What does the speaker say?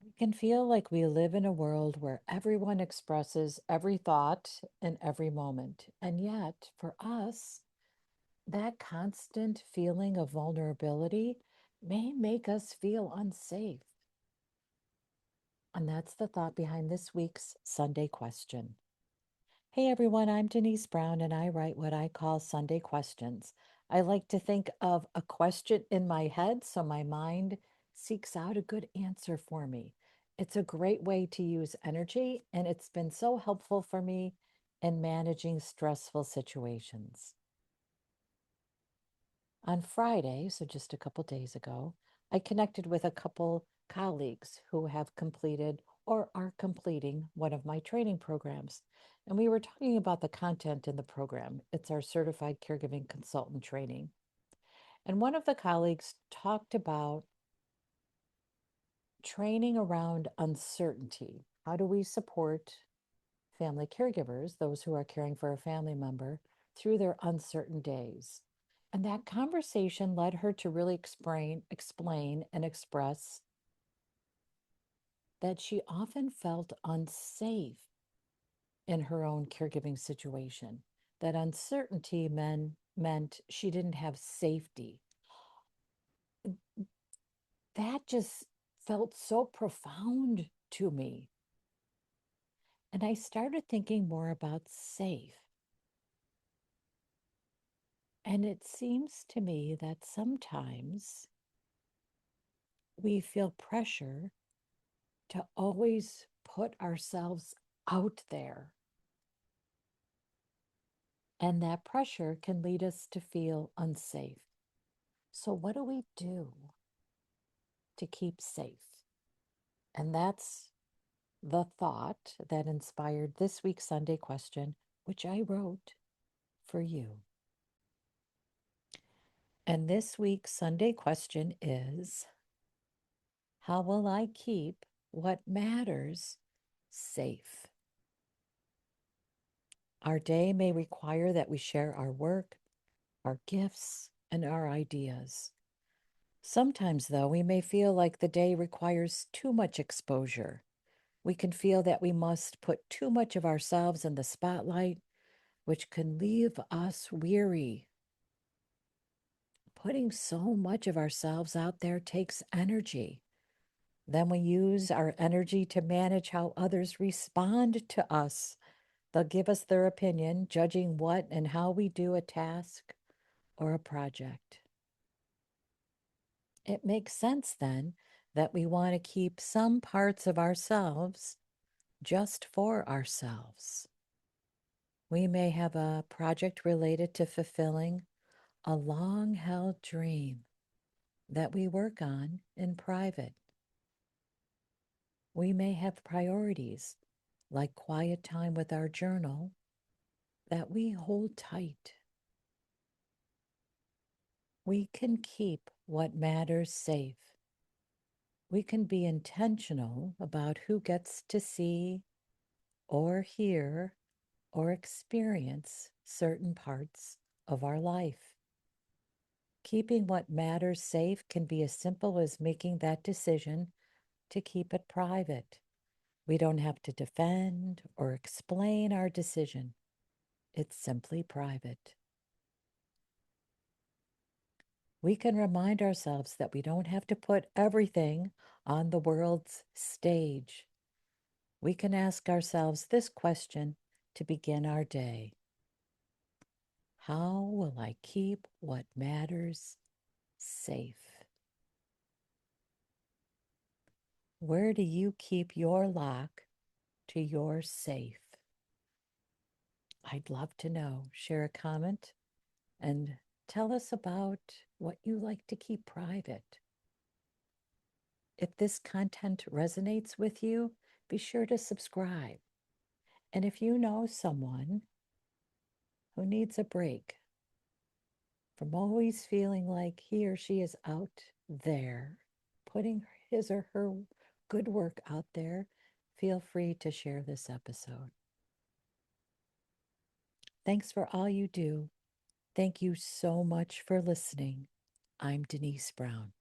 It can feel like we live in a world where everyone expresses every thought in every moment. And yet, for us, that constant feeling of vulnerability may make us feel unsafe. And that's the thought behind this week's Sunday question. Hey everyone, I'm Denise Brown and I write what I call Sunday questions. I like to think of a question in my head so my mind seeks out a good answer for me. It's a great way to use energy and it's been so helpful for me in managing stressful situations. On Friday, so just a couple days ago, I connected with a couple colleagues who have completed or are completing one of my training programs. And we were talking about the content in the program. It's our certified caregiving consultant training. And one of the colleagues talked about training around uncertainty. How do we support family caregivers, those who are caring for a family member, through their uncertain days? And that conversation led her to really explain and express that she often felt unsafe in her own caregiving situation. That uncertainty meant she didn't have safety. That just felt so profound to me. And I started thinking more about safe. And it seems to me that sometimes we feel pressure to always put ourselves out there. And that pressure can lead us to feel unsafe. So, what do we do to keep safe? And that's the thought that inspired this week's Sunday question, which I wrote for you. And this week's Sunday question is: how will I keep what matters safe? Our day may require that we share our work, our gifts, and our ideas. Sometimes, though, we may feel like the day requires too much exposure. We can feel that we must put too much of ourselves in the spotlight, which can leave us weary. Putting so much of ourselves out there takes energy. Then we use our energy to manage how others respond to us. They'll give us their opinion, judging what and how we do a task or a project. It makes sense then that we want to keep some parts of ourselves just for ourselves. We may have a project related to fulfilling a long held dream that we work on in private. We may have priorities like quiet time with our journal that we hold tight. We can keep what matters safe. We can be intentional about who gets to see or hear or experience certain parts of our life. Keeping what matters safe can be as simple as making that decision to keep it private. We don't have to defend or explain our decision. It's simply private. We can remind ourselves that we don't have to put everything on the world's stage. We can ask ourselves this question to begin our day: how will I keep what matters safe? Where do you keep your lock to your safe? I'd love to know. Share a comment and tell us about what you like to keep private. If this content resonates with you, be sure to subscribe. And if you know someone who needs a break from always feeling like he or she is out there, putting his or her good work out there, feel free to share this episode. Thanks for all you do. Thank you so much for listening. I'm Denise Brown.